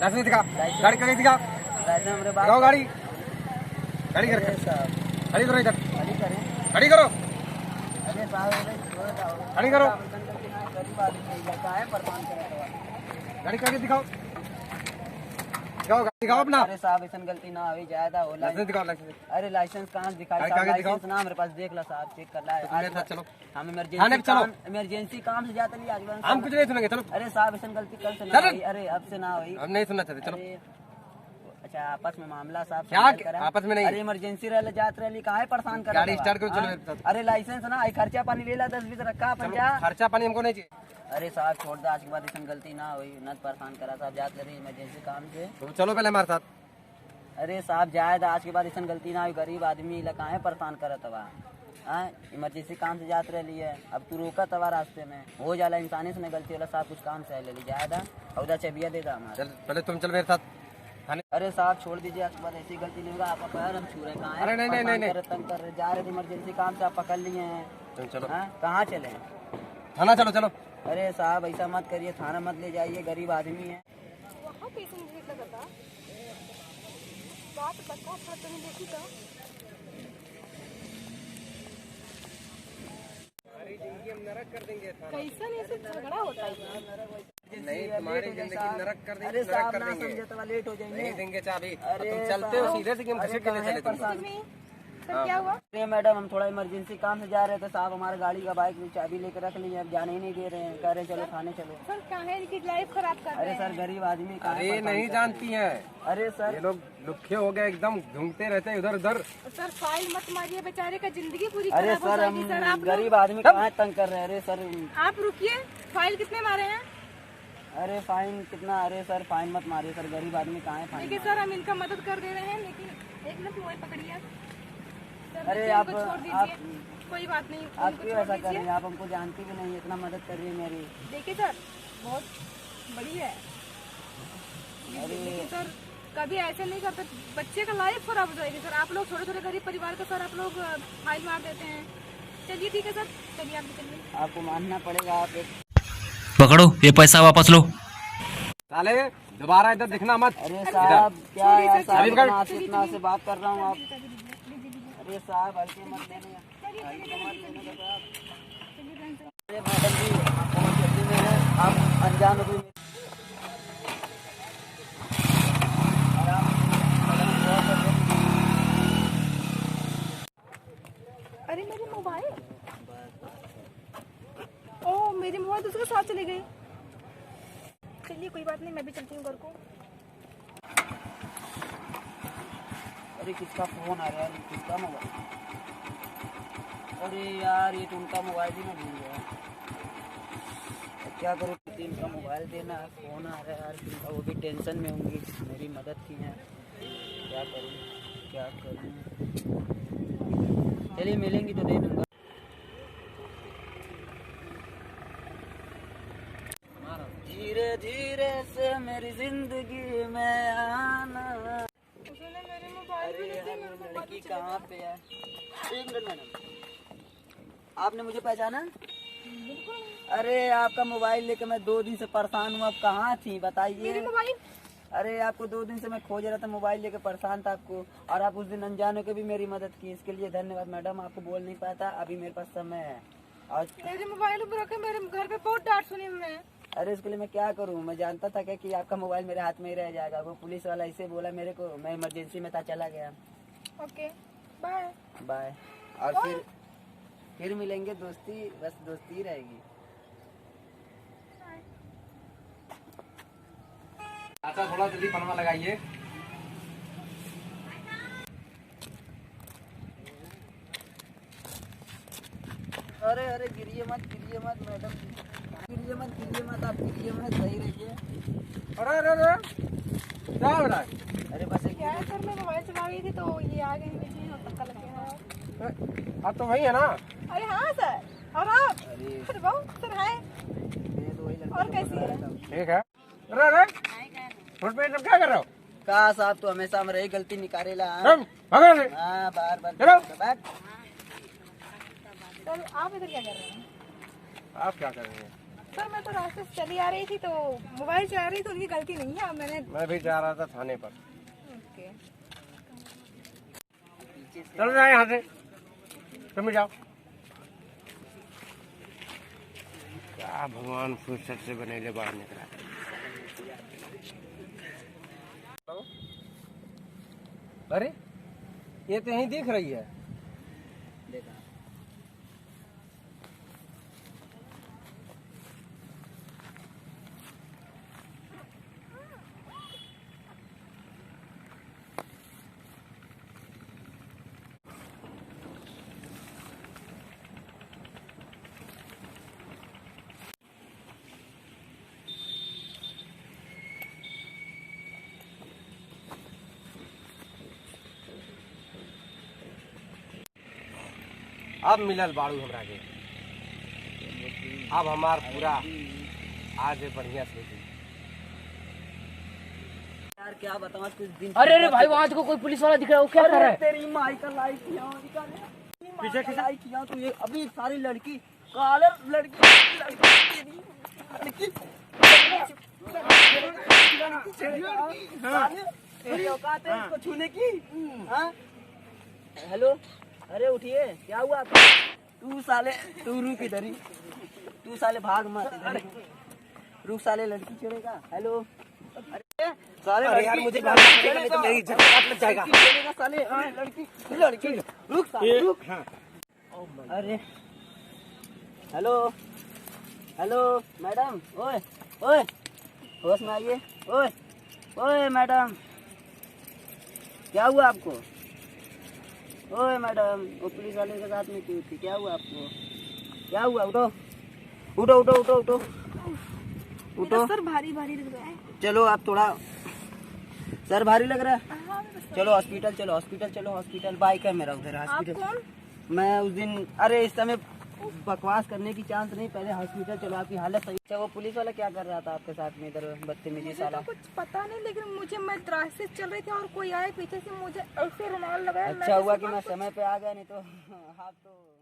Licence दिखा, गाड़ी करके दिखा, लाइसेंस मेरे पास। दिखाओ गाड़ी, गाड़ी करके खड़ी करो इधर, खड़ी करो, अरे साहब खड़ी करो, गरीब आदमी है, परेशान करे। गाड़ी करके दिखाओ, दिखाओ गाड़ी दिखाओ अपना। अरे साहब ऐसा गलती ना हुई ज्यादा हो। लाइसेंस दिखाओ, लाइसेंस। अरे लाइसेंस कहाँ दिखाई साहब, लाइसेंस ना मेरे पास, देख ला साहब, चेक कर ला। चलो हम इमरजेंसी काम से जाते नहीं आज। हम कुछ नहीं सुनेंगे, चलो। अरे साहब ऐसा गलती कल से ना हुई, अरे अब से ना हुई, हम नहीं सुनना चाहते, चलो। अच्छा आपस में मामला साहब क्या आपस में नहीं? अरे इमरजेंसी रह जात रही, कहाँ परेशान कर गाड़ी स्टार्ट करो, चलो। अरे लाइसेंस ना आई, खर्चा पानी ले ला 10-20 रखा अपन क्या। खर्चा पानी हमको नहीं चाहिए। अरे साहब छोड़ दो, आज के बाद ऐसा गलती ना हुई, न परेशान करा साहब, जाते रही इमरजेंसी काम से। तो चलो पहले हमारे साथ। अरे साहब जायद आज के बाद ऐसा गलती ना हुई, गरीब आदमी कहाँ परेशान करत हवा, इमरजेंसी काम से जात रही है, अब तू रोकत हवा रास्ते में, हो जाला इंसानी से गलती होला साहब, कुछ काम से ले ली जायदा औदा चबिया दे दा हमारा। पहले तुम चल मेरे साथ। अरे साहब छोड़ दीजिए, आज के बाद ऐसी गलती नहीं होगा, आपका पैर हम छू रहे कहाँ है। अरे नहीं तंग कर रहे, जा रहे थे इमरजेंसी काम से, आप पकड़ लिए हैं। तुम चलो, कहाँ चले? थाना चलो, चलो। अरे साहब ऐसा मत करिए, थाना मत ले जाइए, गरीब आदमी है। कैसा नहीं से झगड़ा होता है। नहीं तुम्हारी जिंदगी नरक कर देंगे। अरे साहब ना समझे तो लेट हो जाएंगे। नहीं देंगे चाबी। अरे तुम चलते हो सीधे से कि हम घसीट के ले चले तुमको? सर क्या हुआ? अरे मैडम हम थोड़ा इमरजेंसी काम से जा रहे थे साहब, हमारे गाड़ी का बाइक में चाबी लेकर रख ली है, अब जाने ही नहीं दे रहे हैं, कह रहे चलो थाने चलो। सर कहाँ है इनकी लाइफ खराब कर रहे अरे हैं। सर गरीब आदमी कहाँ है, अरे परेशान नहीं कर जानती हैं। रहे हैं। अरे सर ये लोग लुखे हो गए एकदम, घूमते रहते हैं इधर उधर। सर फाइल मत मारिए, बेचारे का जिंदगी पूरी अरे खराब हो सर जाएगी। सर हम आप गरीब आदमी कहाँ तंग कर रहे हैं। अरे सर आप रुकिए, फाइल कितने मारे हैं? अरे फाइन कितना? अरे सर फाइन मत मारिए सर, गरीब आदमी कहाँ है फाइन। देखिए सर हम इनका मदद कर दे रहे हैं, लेकिन एक मिनट मोबाइल पकड़िए आप। सर, अरे देखिए, आप उनको छोड़ दीजिए, कोई बात नहीं, आप उनको क्यों छोड़ ऐसा कर रहे दीजिए। हैं? आप हमको जानती भी नहीं, इतना मदद कर रही है मेरी। देखिए सर बहुत बड़ी है, लेकिन सर कभी ऐसे नहीं करते, बच्चे का लाइफ खराब हो जाएगी सर। आप लोग छोटे छोटे गरीब परिवार का सर आप लोग फाइल मार देते हैं। चलिए ठीक है सर, चलिए आप निकलिए। आपको मानना पड़ेगा, आप पकड़ो ये पैसा वापस लो। साले दोबारा इधर दिखना मत। अरे साहब क्या यार साहब, अरे इतना इतना से बात कर रहा हूँ आप। अरे साहब हल्के मत लेने, हल्के मत लेने का साहब। अरे मैडम जी बहुत जल्दी में है, आप अनजान हो गई। अरे मेरे मोबाइल, ओ मेरे मोबाइल दूसरे के साथ चले गए। चलिए कोई बात नहीं, मैं भी चलती हूँ घर को। अरे किसका फोन आ रहा है? किसका मोबाइल? अरे यार ये तो उनका मोबाइल ही ना भूल गया, क्या करूँ? इनका मोबाइल देना, फोन आ रहा है यार इनका, वो भी टेंशन में होंगी, मेरी मदद की है, क्या करूँ क्या करूँ? चलिए मिलेंगी तो दे दूँगा। धीरे धीरे से मेरी जिंदगी में आना। अरे लड़की कहाँ पे है? एक मिनट मैडम, आपने मुझे पहचाना? अरे आपका मोबाइल लेकर मैं 2 दिन से परेशान हूँ, आप कहाँ थी बताइए? मेरे मोबाइल? अरे आपको 2 दिन से मैं खोज रहा था, मोबाइल लेकर परेशाान था आपको, और आप उस दिन अनजान होकर भी मेरी मदद की, इसके लिए धन्यवाद मैडम। आपको बोल नहीं पाता, अभी मेरे पास समय है। और मेरे मोबाइल ऊपर रखे, मेरे घर पे बहुत डांट सुनी मैं। अरे इसके लिए मैं क्या करूं? मैं जानता था कि आपका मोबाइल मेरे हाथ में ही रह जाएगा, वो पुलिस वाला ऐसे बोला मेरे को, मैं इमरजेंसी में था, चला गया। Okay bye bye. और फिर मिलेंगे, दोस्ती बस दोस्ती ही रहेगी। अच्छा थोड़ा जल्दी पनमा लगाइए। अरे अरे गिरिए मत मैडम, गिरिए मत आप, गिरिए मत, सही रहिए। अरे अरे अरे क्या हो रहा है? अरे बस एक क्या है सर, मैं मोबाइल चला रही थी तो ये आ गए बीच में और धक्का लग गया। आप तो वही है ना? अरे हाँ सर, और आप? अरे अरे वाह सर हाय, मैं तो वही लड़का और कैसी है? ठीक है। अरे अरे रोड पे तुम क्या कर रहे हो? कहा साहब तो हमेशा हम रही गलती निकालेला। भागो से। हाँ बार चलो। बार। सर आप इधर क्या कर रहे हैं? आप क्या कर रहे हैं? सर मैं तो रास्ते से चली आ रही थी तो मोबाइल चला रही तो उनकी गलती नहीं है, मैंने मैं भी जा रहा था थाने पर। ओके। चलो जाए यहाँ से, तुम जाओ। क्या भगवान फुर्सत से बनेले बाहर निकला। अरे ये तो यहीं दिख रही है। देखा अब मिलल बाड़ू हमरा के, अब हमार पूरा आज बढ़िया से यार क्या बताऊं कुछ दिन। अरे भाई वहाँ को कोई पुलिस वाला दिख रहा है, वो क्या कर रहा है? तेरी माई का लाइक किया पीछे किसी लाइक किया तू। ये अभी सारी लड़की कालर लड़की तेरी औकात है इसको छूने की? हाँ? हेलो, अरे उठिए, क्या हुआ आपको? तू साले तू रुक इधर ही, तू साले भाग मत इधर ही। रुक साले लड़की छेड़ेगा। हेलो, अरे साले अरे यार मुझे भागना पड़ेगा, नहीं तो मेरी इज्जत का लग जाएगा। लड़की छेड़ेगा साले। हाँ, लड़की रुक साले रुक। अरे हेलो हेलो मैडम, ओए ओए होश में आइए। ओए ओए मैडम, क्या हुआ आपको? ओए मैडम, वो पुलिस वाले के साथ में क्यों थी? क्या हुआ आपको? क्या हुआ? उठो उठो उठो उठो उठो उठो। सर भारी भारी लग रहा है। चलो आप थोड़ा सर भारी लग रहा है। चलो हॉस्पिटल, चलो हॉस्पिटल, चलो हॉस्पिटल। बाइक है मेरा उधर आप हॉस्पिटल। कौन? मैं उस दिन, अरे इस समय बकवास करने की चांस नहीं, पहले हॉस्पिटल चलो, आपकी हालत सही। अच्छा वो पुलिस वाला क्या कर रहा था आपके साथ में इधर बदतमीजी मुझे साला? तो कुछ पता नहीं, लेकिन मुझे मैं रास्ते से चल रही थी और कोई आए पीछे से मुझे ऐसे रुमाल लगाया। अच्छा हुआ कि मैं समय पे आ गया, नहीं तो आप तो